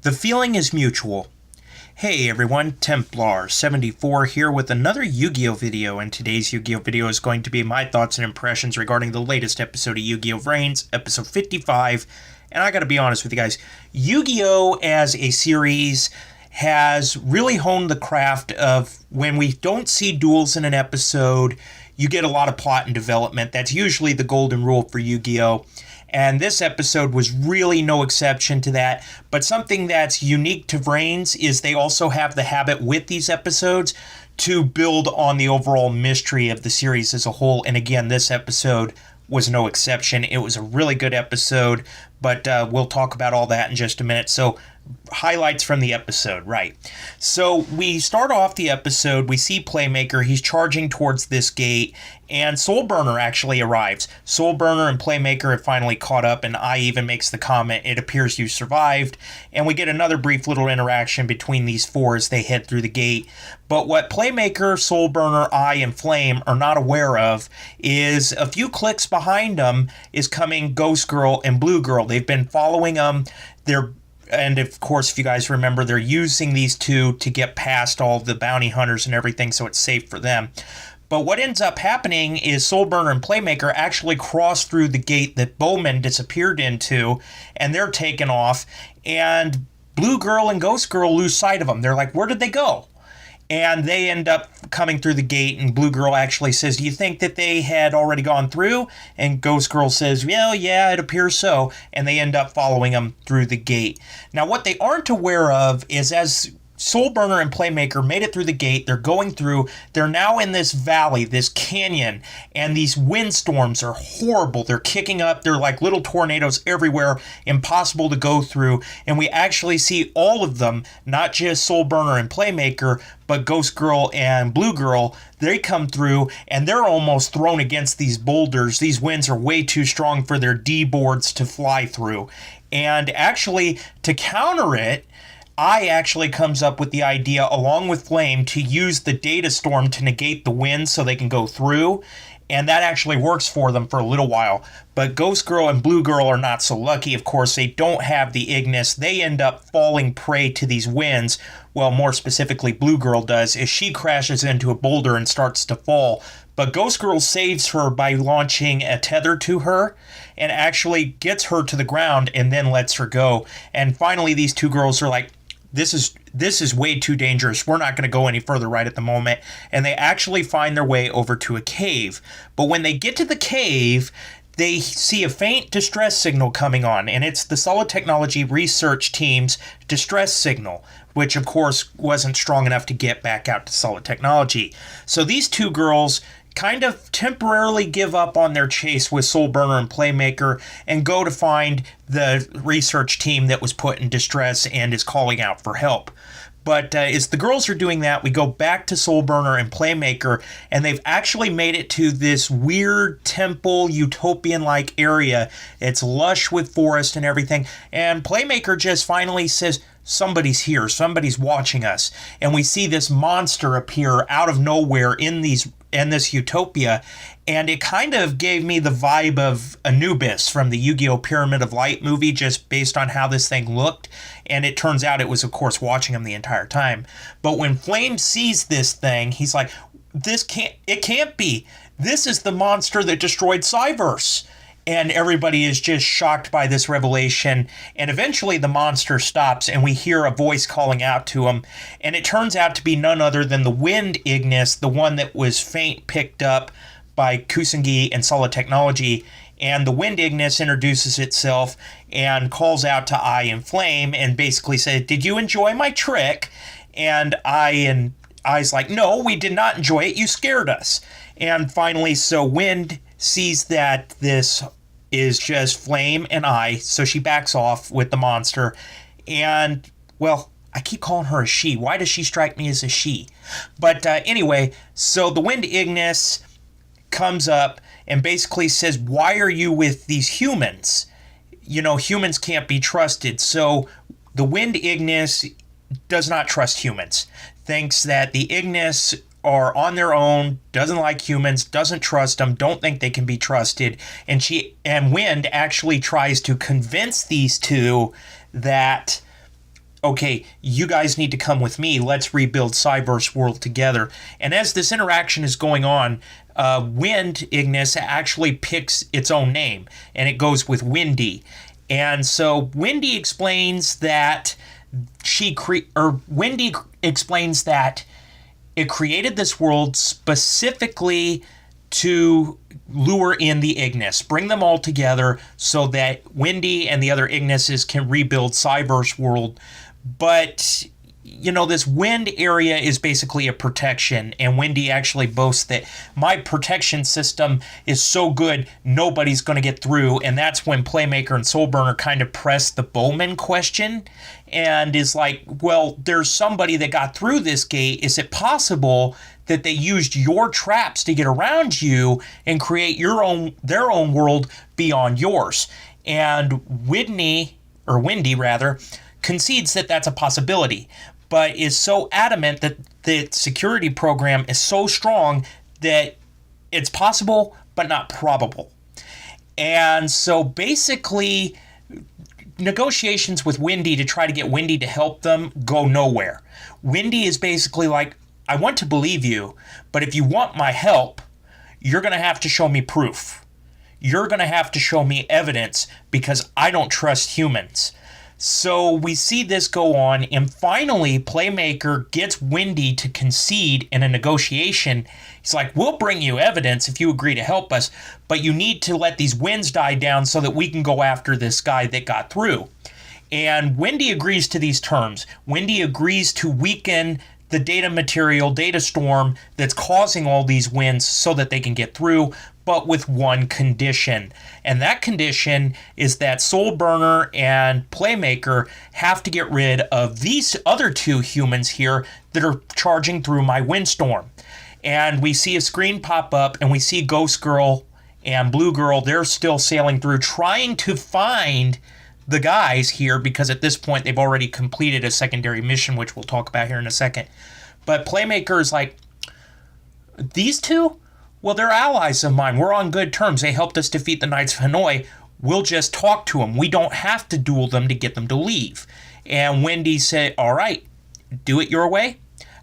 The feeling is mutual. Hey everyone, Templar74 here with another Yu-Gi-Oh video, and today's Yu-Gi-Oh video is going to be my thoughts and impressions regarding the latest episode of Yu-Gi-Oh VRAINS, episode 55, and I gotta be honest with you guys, Yu-Gi-Oh as a series has really honed the craft of when we don't see duels in an episode, you get a lot of plot and development. That's usually the golden rule for Yu-Gi-Oh! And this episode was really no exception to that. But something that's unique to VRAINS is they also have the habit with these episodes to build on the overall mystery of the series as a whole. And again, this episode was no exception. It was a really good episode, but we'll talk about all that in just a minute. So, highlights from the episode, right. So we start off the episode, we see Playmaker, he's charging towards this gate, and Soulburner actually arrives. Soulburner and Playmaker have finally caught up, and I even makes the comment, it appears you survived, and we get another brief little interaction between these four as they head through the gate. But what Playmaker, Soulburner, I, and Flame are not aware of is a few clicks behind them is coming Ghost Girl and Blue Girl. They've been following them. And of course, if you guys remember, they're using these two to get past all the bounty hunters and everything, so it's safe for them. But what ends up happening is Soulburner and Playmaker actually cross through the gate that Bowman disappeared into, and they're taken off, and Blue Girl and Ghost Girl lose sight of them. They're like, where did they go? And they end up coming through the gate, and Blue Girl actually says, do you think that they had already gone through? And Ghost Girl says, well, yeah, it appears so. And they end up following them through the gate. Now, what they aren't aware of is as Soulburner and Playmaker made it through the gate, they're going through, they're now in this valley, this canyon, and these windstorms are horrible. They're kicking up, they're like little tornadoes everywhere, impossible to go through, and we actually see all of them, not just Soulburner and Playmaker, but Ghost Girl and Blue Girl. They come through, and they're almost thrown against these boulders. These winds are way too strong for their D-boards to fly through. And actually, to counter it, I actually comes up with the idea, along with Flame, to use the data storm to negate the wind so they can go through, and that actually works for them for a little while. But Ghost Girl and Blue Girl are not so lucky. Of course, they don't have the Ignis. They end up falling prey to these winds. Well, more specifically, Blue Girl does, as she crashes into a boulder and starts to fall. But Ghost Girl saves her by launching a tether to her and actually gets her to the ground and then lets her go. And finally, these two girls are like, this is way too dangerous. We're not going to go any further right at the moment. And they actually find their way over to a cave. But when they get to the cave, they see a faint distress signal coming on. And it's the Solid Technology research team's distress signal, which of course wasn't strong enough to get back out to Solid Technology. So these two girls kind of temporarily give up on their chase with Soulburner and Playmaker and go to find the research team that was put in distress and is calling out for help. But as the girls are doing that, we go back to Soulburner and Playmaker, and they've actually made it to this weird temple, utopian-like area. It's lush with forest and everything, and Playmaker just finally says, somebody's here, somebody's watching us. And we see this monster appear out of nowhere in this utopia, and it kind of gave me the vibe of Anubis from the Yu-Gi-Oh Pyramid of Light movie, just based on how this thing looked. And it turns out it was, of course, watching him the entire time. But when Flame sees this thing, he's like, it can't be. This is the monster that destroyed Cyverse. And everybody is just shocked by this revelation. And eventually the monster stops and we hear a voice calling out to him. And it turns out to be none other than the Wind Ignis, the one that was faint picked up by Kusanagi and Solid Technology. And the Wind Ignis introduces itself and calls out to I and Flame and basically said, did you enjoy my trick? And I's like, no, we did not enjoy it. You scared us. And finally, so Wind sees that this is just Flame and I, so she backs off with the monster. And, well, I keep calling her a she. Why does she strike me as a she? But anyway, so the Wind Ignis comes up and basically says, why are you with these humans? You know, humans can't be trusted. So the Wind Ignis does not trust humans. Thinks that the Ignis are on their own, doesn't like humans, doesn't trust them, don't think they can be trusted. And Wind actually tries to convince these two that okay, you guys need to come with me. Let's rebuild Cyverse World together. And as this interaction is going on, Wind Ignis actually picks its own name, and it goes with Windy. And so Windy explains that Windy explains that it created this world specifically to lure in the Ignis, bring them all together so that Windy and the other Ignises can rebuild Cyverse World. But, you know, this Wind area is basically a protection, and Windy actually boasts that my protection system is so good, nobody's going to get through. And that's when Playmaker and Soulburner kind of press the Bowman question and is like, well, there's somebody that got through this gate. Is it possible that they used your traps to get around you and create their own world beyond yours? And Windy concedes that that's a possibility, but is so adamant that the security program is so strong that it's possible but not probable. And so basically, negotiations with Windy to try to get Windy to help them go nowhere. Windy is basically like, I want to believe you, but if you want my help, you're going to have to show me proof. You're going to have to show me evidence because I don't trust humans. So we see this go on, and finally Playmaker gets Windy to concede in a negotiation. He's like, we'll bring you evidence if you agree to help us, but you need to let these winds die down so that we can go after this guy that got through. And Windy agrees to these terms. Windy agrees to weaken the data storm that's causing all these winds so that they can get through, but with one condition. And that condition is that Soulburner and Playmaker have to get rid of these other two humans here that are charging through my windstorm. And we see a screen pop up, and we see Ghost Girl and Blue Girl. They're still sailing through, trying to find the guys here, because at this point they've already completed a secondary mission, which we'll talk about here in a second. But Playmaker is like, these two? Well, they're allies of mine. We're on good terms. They helped us defeat the Knights of Hanoi. We'll just talk to them. We don't have to duel them to get them to leave. And Windy said, all right, do it your way.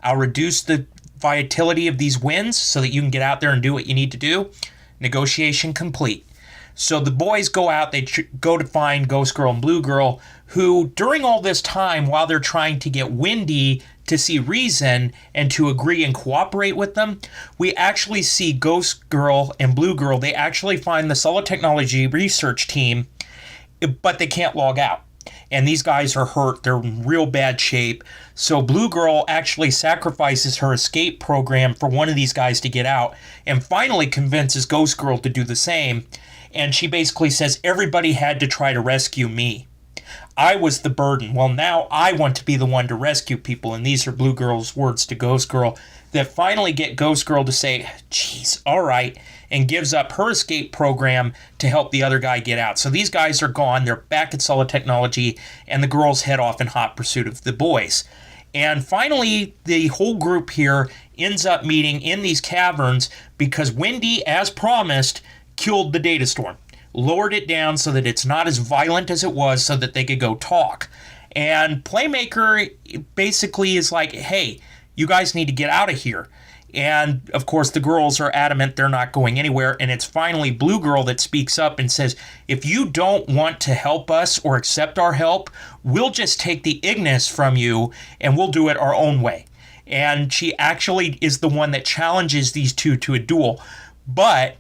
I'll reduce the volatility of these winds so that you can get out there and do what you need to do. Negotiation complete. So the boys go out, they go to find Ghost Girl and Blue Girl, who during all this time, while they're trying to get Windy to see reason and to agree and cooperate with them, we actually see Ghost Girl and Blue Girl, they actually find the Solid Technology research team, but they can't log out. And these guys are hurt, they're in real bad shape. So Blue Girl actually sacrifices her escape program for one of these guys to get out, and finally convinces Ghost Girl to do the same. And she basically says, everybody had to try to rescue me. I was the burden. Well, now I want to be the one to rescue people. And these are Blue Girl's words to Ghost Girl that finally get Ghost Girl to say, geez, all right, and gives up her escape program to help the other guy get out. So these guys are gone. They're back at Solid Technology, and the girls head off in hot pursuit of the boys. And finally, the whole group here ends up meeting in these caverns because Windy, as promised, killed the data storm, lowered it down so that it's not as violent as it was so that they could go talk. And Playmaker basically is like, hey, you guys need to get out of here. And of course the girls are adamant they're not going anywhere, and it's finally Blue Girl that speaks up and says, if you don't want to help us or accept our help, we'll just take the Ignis from you and we'll do it our own way. And she actually is the one that challenges these two to a duel. But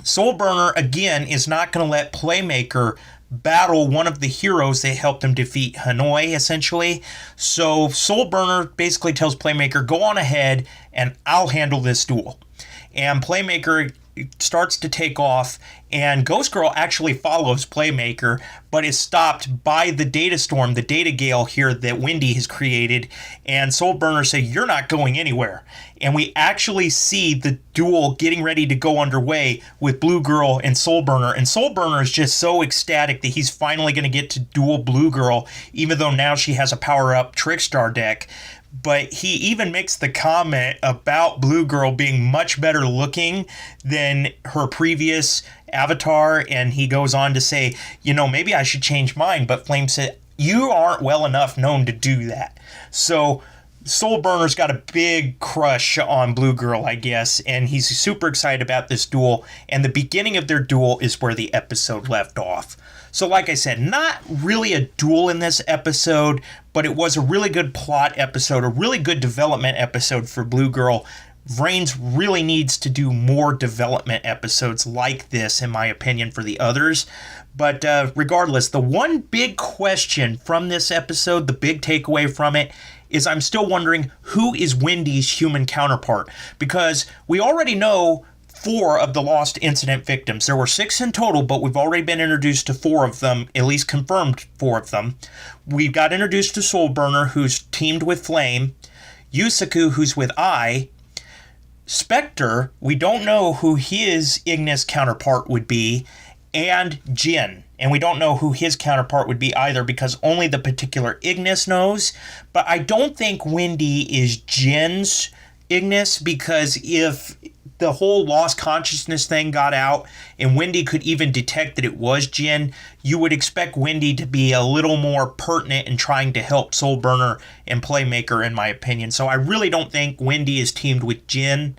Soulburner, again, is not going to let Playmaker battle one of the heroes that helped him defeat Hanoi, essentially. So Soulburner basically tells Playmaker, go on ahead and I'll handle this duel. And Playmaker starts to take off, and Ghost Girl actually follows Playmaker, but is stopped by the data storm, the data gale here that Windy has created. And Soulburner says, you're not going anywhere. And we actually see the duel getting ready to go underway with Blue Girl and Soulburner. And Soulburner is just so ecstatic that he's finally going to get to duel Blue Girl, even though now she has a power-up Trickstar deck. But he even makes the comment about Blue Girl being much better looking than her previous avatar. And he goes on to say, you know, maybe I should change mine. But Flame said, you aren't well enough known to do that. So Soul Burner's got a big crush on Blue Girl, I guess, and he's super excited about this duel, and the beginning of their duel is where the episode left off. So like I said, not really a duel in this episode, but it was a really good plot episode, a really good development episode for Blue Girl. Vrains really needs to do more development episodes like this, in my opinion, for the others. But regardless, the one big question from this episode, the big takeaway from it, is I'm still wondering who is Wendy's human counterpart, because we already know 4 of the Lost Incident victims. There were 6 in total, but we've already been introduced to 4 of them, at least confirmed 4 of them. We got introduced to Soul Burner, who's teamed with Flame, Yusaku, who's with Ai, Spectre, we don't know who his Ignis counterpart would be, and Jin. And we don't know who his counterpart would be either, because only the particular Ignis knows. But I don't think Wendy is Jin's Ignis, because if the whole lost consciousness thing got out and Wendy could even detect that it was Jin, you would expect Wendy to be a little more pertinent in trying to help Soul Burner and Playmaker, in my opinion. So I really don't think Wendy is teamed with Jin,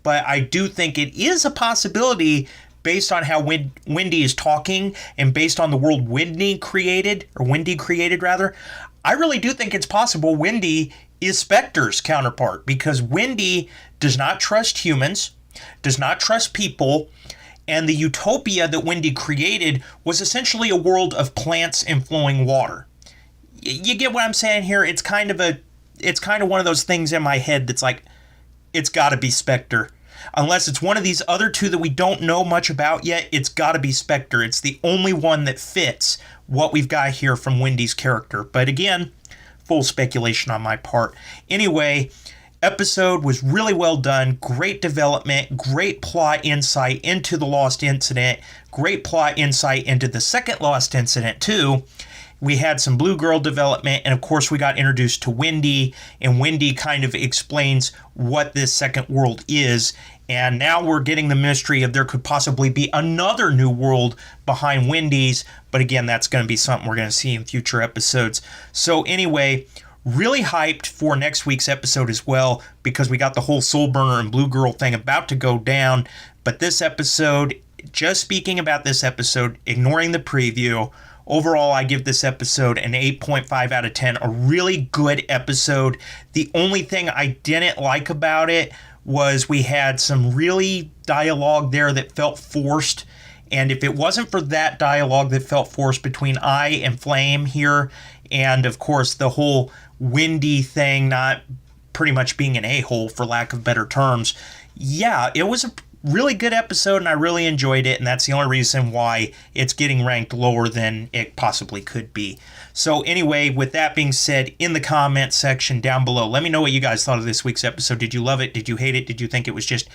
but I do think it is a possibility based on how Wendy is talking and based on the world Wendy created, I really do think it's possible Wendy is Spectre's counterpart, because Wendy does not trust humans, does not trust people, and the utopia that Wendy created was essentially a world of plants and flowing water. You get what I'm saying here? It's kind of one of those things in my head that's like, it's got to be Spectre. Unless it's one of these other 2 that we don't know much about yet, it's got to be Spectre. It's the only one that fits what we've got here from Wendy's character. But again, full speculation on my part. Anyway, episode was really well done. Great development, great plot insight into the Lost Incident, great plot insight into the second Lost Incident too. We had some Blue Girl development, and of course we got introduced to Wendy, and Wendy kind of explains what this second world is, and now we're getting the mystery of there could possibly be another new world behind Wendy's, but again, that's going to be something we're going to see in future episodes. So anyway, really hyped for next week's episode as well, because we got the whole Soul Burner and Blue Girl thing about to go down, but this episode, just speaking about this episode, ignoring the preview, overall, I give this episode an 8.5 out of 10, a really good episode. The only thing I didn't like about it was we had some really dialogue there that felt forced, and if it wasn't for that dialogue that felt forced between Ai and Flame here, and of course the whole Wendy thing not pretty much being an a-hole, for lack of better terms, yeah, it was a really good episode, and I really enjoyed it, and that's the only reason why it's getting ranked lower than it possibly could be. So anyway, with that being said, in the comment section down below, let me know what you guys thought of this week's episode. Did you love it? Did you hate it? Did you think it was just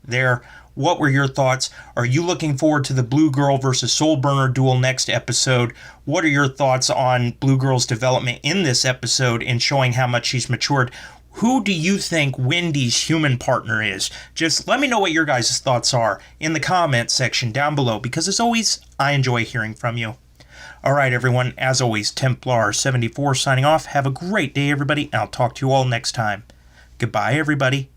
there? What were your thoughts? Are you looking forward to the Blue Girl versus Soul Burner duel next episode? What are your thoughts on Blue Girl's development in this episode and showing how much she's matured? Who do you think Wendy's human partner is? Just let me know what your guys' thoughts are in the comments section down below, because as always, I enjoy hearing from you. All right, everyone, as always, Templar74 signing off. Have a great day, everybody, and I'll talk to you all next time. Goodbye, everybody.